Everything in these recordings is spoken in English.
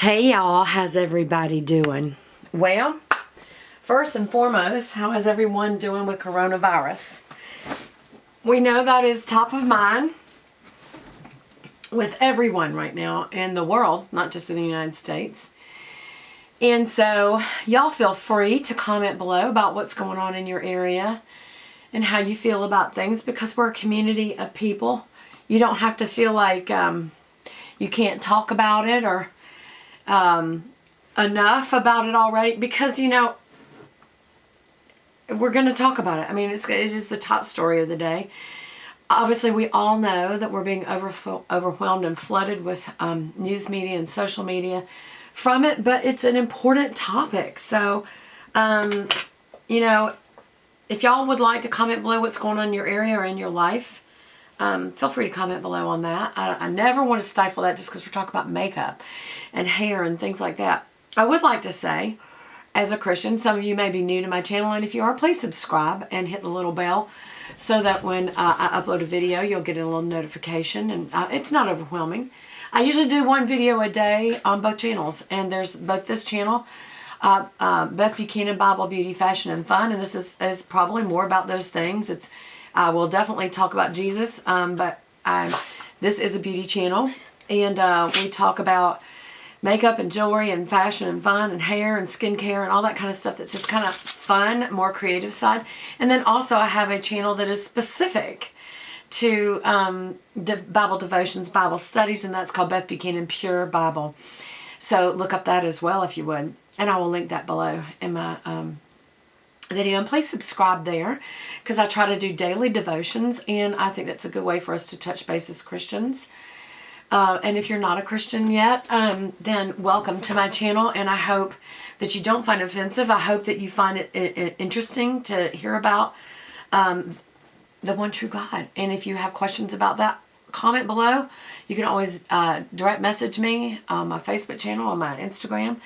Hey y'all, how's everybody doing? Well, first and foremost, how is everyone doing with coronavirus? We know that is top of mind with everyone right now in the world, not just in the United States. And so y'all feel free to comment below about what's going on in your area and how you feel about things, because we're a community of people. You don't have to feel like you can't talk about it or enough about it already, because we're going to talk about it. I mean, it is the top story of the day. Obviously, we all know that we're being overwhelmed and flooded with news media and social media from it, but it's an important topic. So, if y'all would like to comment below what's going on in your area or in your life, feel free to comment below on that. I never want to stifle that just because we're talking about makeup and hair and things like that. I would like to say, as a Christian, some of you may be new to my channel, and if you are, please subscribe and hit the little bell so that when I upload a video, you'll get a little notification, and it's not overwhelming. I usually do one video a day on both channels, and there's both this channel, Beth Buchanan, Bible, Beauty, Fashion, and Fun, and this is probably more about those things. I will definitely talk about Jesus, but this is a beauty channel, and we talk about makeup and jewelry and fashion and fun and hair and skincare and all that kind of stuff that's just kind of fun, more creative side. And then also I have a channel that is specific to Bible devotions, Bible studies, and that's called Beth Buchanan Pure Bible. So look up that as well if you would, and I will link that below in my video. And please subscribe there, because I try to do daily devotions, and I think that's a good way for us to touch base as Christians. And if you're not a Christian yet, then welcome to my channel, and I hope that you don't find it offensive. I hope that you find it interesting to hear about the one true God. And if you have questions about that, comment below. You can always direct message me on my Facebook channel, on my Instagram.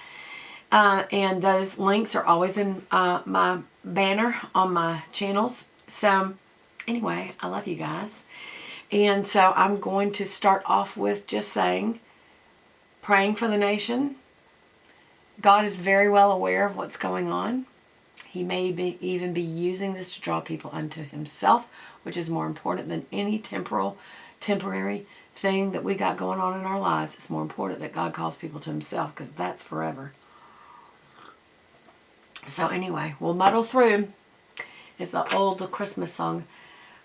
And those links are always in my banner on my channels. So anyway, I love you guys. And so I'm going to start off with just saying, praying for the nation. God is very well aware of what's going on. He may even be using this to draw people unto himself, which is more important than any temporary thing that we got going on in our lives. It's more important that God calls people to himself, because that's forever. So anyway, we'll muddle through. It's the old Christmas song.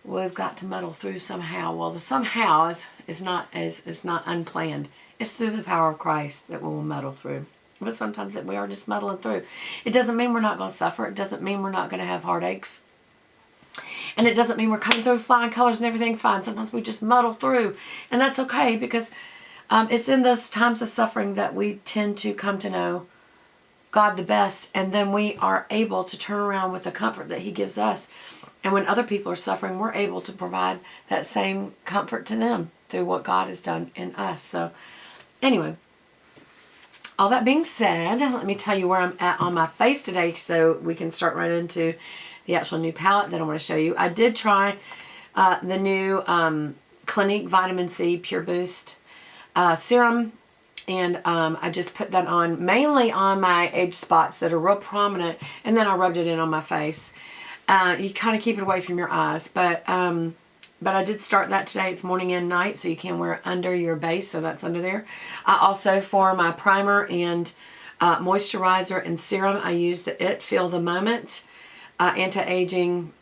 We've got to muddle through somehow. Well, the somehow is not unplanned. It's through the power of Christ that we will muddle through. But sometimes we are just muddling through. It doesn't mean we're not going to suffer. It doesn't mean we're not going to have heartaches. And it doesn't mean we're coming through flying colors and everything's fine. Sometimes we just muddle through. And that's okay, because it's in those times of suffering that we tend to come to know God the best. And then we are able to turn around with the comfort that he gives us. And when other people are suffering, we're able to provide that same comfort to them through what God has done in us. So anyway, all that being said, let me tell you where I'm at on my face today, so we can start right into the actual new palette that I want to show you. I did try the new Clinique Vitamin C Pure Boost serum, and I just put that on mainly on my age spots that are real prominent, and then I rubbed it in on my face. You kind of keep it away from your eyes, but I did start that today. It's morning and night, so you can wear it under your base, so that's under there. I also, for my primer and moisturizer and serum, I use the Feel the Moment anti-aging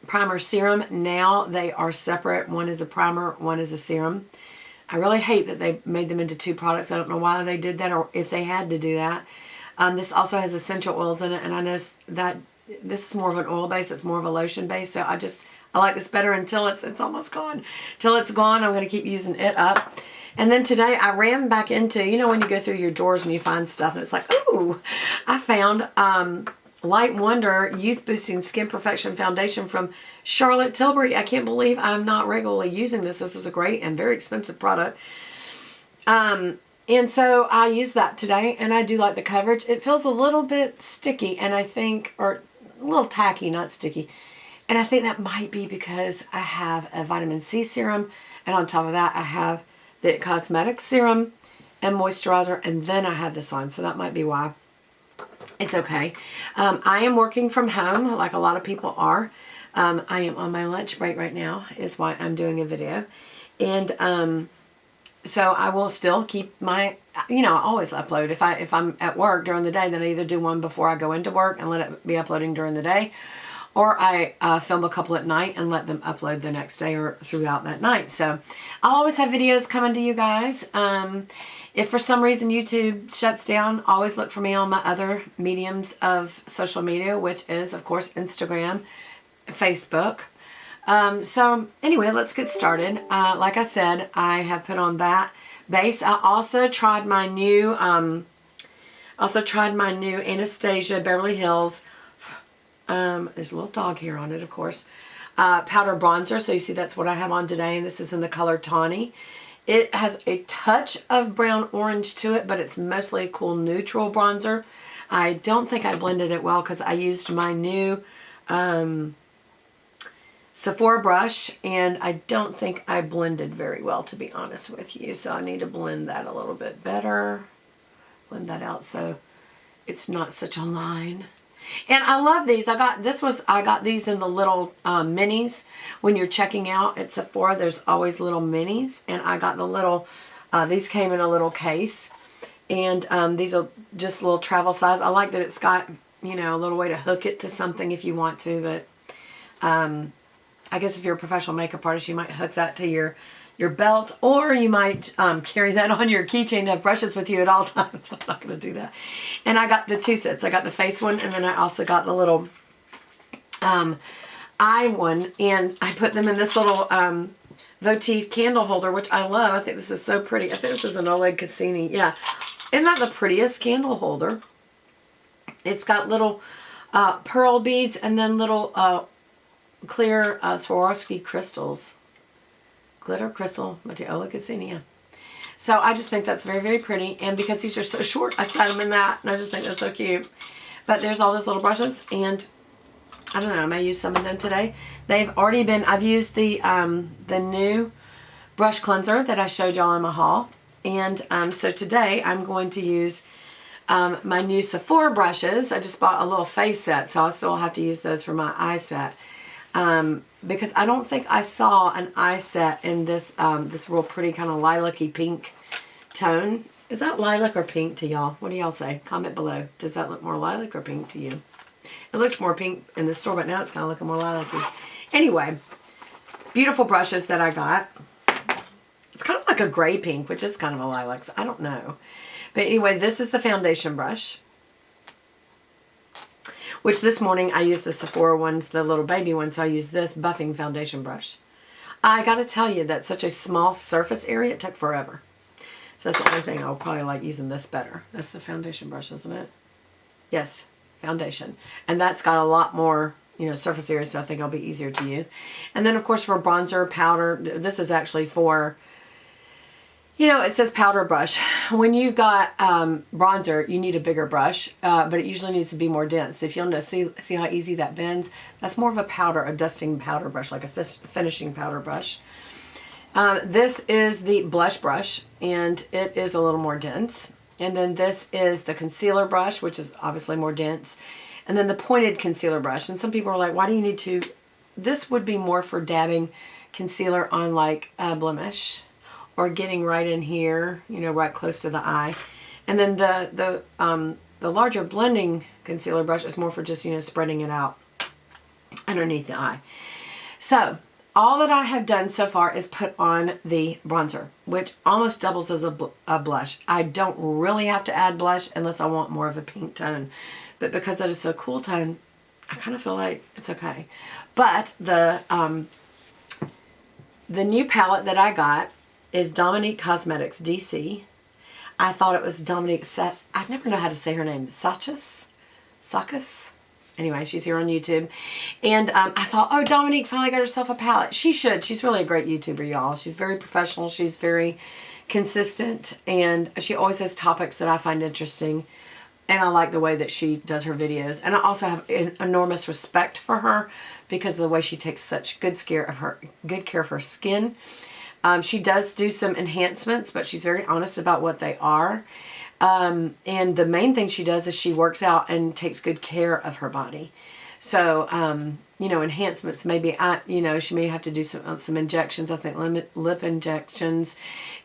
primer serum. Now they are separate. One is a primer, one is a serum. I really hate that they made them into two products. I don't know why they did that, or if they had to do that. This also has essential oils in it, and I noticed that this is more of an oil base. It's more of a lotion base. So I like this better until it's almost gone. Till it's gone, I'm going to keep using it up. And then today I ran back into, when you go through your drawers and you find stuff and it's like, ooh, I found Light Wonder Youth Boosting Skin Perfection Foundation from Charlotte Tilbury. I can't believe I'm not regularly using this. This is a great and very expensive product. And so I used that today, and I do like the coverage. It feels a little bit sticky, and I think, or a little tacky, not sticky. And I think that might be because I have a vitamin C serum, and on top of that I have the cosmetic serum, and moisturizer, and then I have this on. So that might be why. It's okay. I am working from home like a lot of people are. I am on my lunch break right now is why I'm doing a video. And so I will still keep my, I always upload. If I'm at work during the day, then I either do one before I go into work and let it be uploading during the day, or I film a couple at night and let them upload the next day or throughout that night. So I'll always have videos coming to you guys. If for some reason YouTube shuts down, always look for me on my other mediums of social media, which is, of course, Instagram, Facebook. So anyway, let's get started. Like I said, I have put on that base. I also tried my new, Anastasia Beverly Hills. There's a little dog hair on it, of course. Powder bronzer. So you see that's what I have on today, and this is in the color Tawny. It has a touch of brown orange to it, but it's mostly a cool neutral bronzer. I don't think I blended it well because I used my new Sephora brush, and I don't think I blended very well, to be honest with you. So I need to blend that a little bit better. Blend that out so it's not such a line. And I love these. I got these in the little minis. When you're checking out at Sephora, there's always little minis. And I got the little, these came in a little case. And these are just little travel size. I like that it's got, a little way to hook it to something if you want to. But I guess if you're a professional makeup artist, you might hook that to your belt, or you might carry that on your keychain to have brushes with you at all times. I'm not going to do that. And I got the two sets. I got the face one, and then I also got the little eye one, and I put them in this little votive candle holder, which I love. I think this is so pretty. I think this is an Oleg Cassini. Yeah. Isn't that the prettiest candle holder? It's got little pearl beads and then little clear Swarovski crystals. Glitter crystal, Oleg Cassini. Yeah. So I just think that's very, very pretty. And because these are so short, I set them in that. And I just think that's so cute. But there's all those little brushes. And I don't know, I may use some of them today. They've already been, I've used the new brush cleanser that I showed y'all in my haul. And so today I'm going to use my new Sephora brushes. I just bought a little face set, so I'll still have to use those for my eye set. Because I don't think I saw an eye set in this this real pretty kind of lilac-y pink tone. Is that lilac or pink to y'all? What do y'all say? Comment below. Does that look more lilac or pink to you? It looked more pink in the store, but now it's kind of looking more lilac-y. Anyway, beautiful brushes that I got. It's kind of like a gray pink, which is kind of a lilac, so I don't know. But anyway, this is the foundation brush, which this morning I used the Sephora ones, the little baby ones, so I used this buffing foundation brush. I got to tell you, that's such a small surface area, it took forever. So that's the only thing I'll probably like using this better. That's the foundation brush, isn't it? Yes, foundation. And that's got a lot more, surface area, so I think it'll be easier to use. And then, of course, for bronzer, powder, this is actually for, it says powder brush. When you've got bronzer, you need a bigger brush, but it usually needs to be more dense. If you'll notice, see how easy that bends? That's more of a dusting powder brush, like a finishing powder brush. This is the blush brush, and it is a little more dense. And then this is the concealer brush, which is obviously more dense. And then the pointed concealer brush. And some people are like, why do you need to? This would be more for dabbing concealer on like a blemish, or getting right in here, right close to the eye. And then the larger blending concealer brush is more for just, spreading it out underneath the eye. So all that I have done so far is put on the bronzer, which almost doubles as a blush. I don't really have to add blush unless I want more of a pink tone. But because that is so cool tone, I kind of feel like it's okay. But the new palette that I got is Dominique Cosmetics DC. I thought it was Dominique I never know how to say her name. Sakis? Anyway, she's here on YouTube. And I thought, oh, Dominique finally got herself a palette. She should. She's really a great YouTuber, y'all. She's very professional. She's very consistent. And she always has topics that I find interesting. And I like the way that she does her videos. And I also have an enormous respect for her because of the way she takes such good care of her skin. She does do some enhancements, but she's very honest about what they are. And the main thing she does is she works out and takes good care of her body. So, you know, enhancements, maybe, you know, she may have to do some injections, I think lip injections,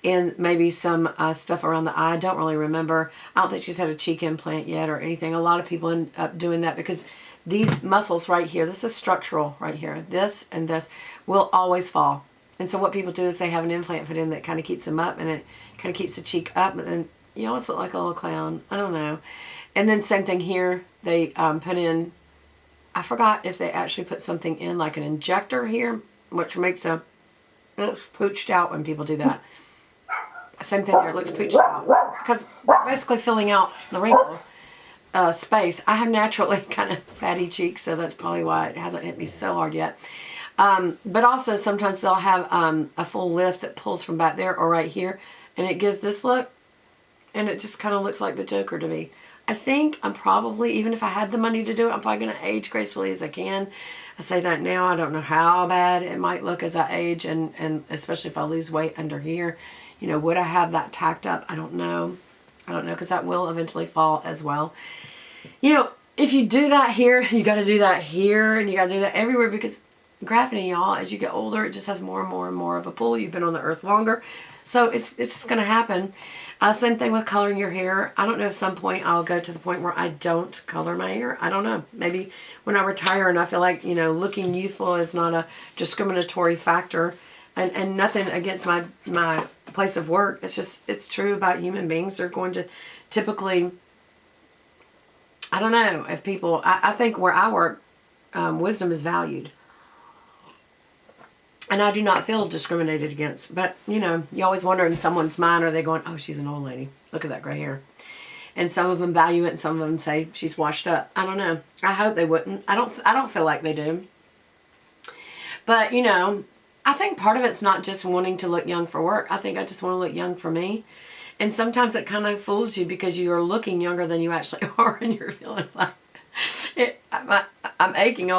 and maybe some stuff around the eye. I don't really remember. I don't think she's had a cheek implant yet or anything. A lot of people end up doing that because these muscles right here, this is structural right here, this and this, will always fall. And so what people do is they have an implant put in that kind of keeps them up, and it kind of keeps the cheek up, but then you almost look like a little clown. I don't know. And then same thing here. They put in, I forgot if they actually put something in like an injector here, which makes a, it's pooched out when people do that. Same thing here, it looks pooched out. Because they're basically filling out the wrinkle space. I have naturally kind of fatty cheeks, so that's probably why it hasn't hit me so hard yet. But also sometimes they'll have a full lift that pulls from back there or right here, and it gives this look, and it just kind of looks like the Joker to me. I think I'm probably, even if I had the money to do it, I'm probably going to age gracefully as I can. I say that now. I don't know how bad it might look as I age, and especially if I lose weight under here. You know, would I have that tacked up? I don't know. I don't know, because that will eventually fall as well. You know, if you do that here, you got to do that here, and you got to do that everywhere, because gravity, y'all, as you get older, it just has more and more and more of a pull. You've been on the earth longer, so it's just going to happen. Same thing with coloring your hair. I don't know if some point I'll go to the point where I don't color my hair. I don't know. Maybe when I retire and I feel like, you know, looking youthful is not a discriminatory factor, and nothing against my place of work. It's just, it's true about human beings. They're going to typically, I don't know if people, I think where I work, wisdom is valued. And I do not feel discriminated against. But, you know, you always wonder in someone's mind, are they going, oh, she's an old lady. Look at that gray hair. And some of them value it, and some of them say she's washed up. I don't know. I hope they wouldn't. I don't feel like they do. But, you know, I think part of it's not just wanting to look young for work. I think I just want to look young for me. And sometimes it kind of fools you because you are looking younger than you actually are, and you're feeling like I'm aching all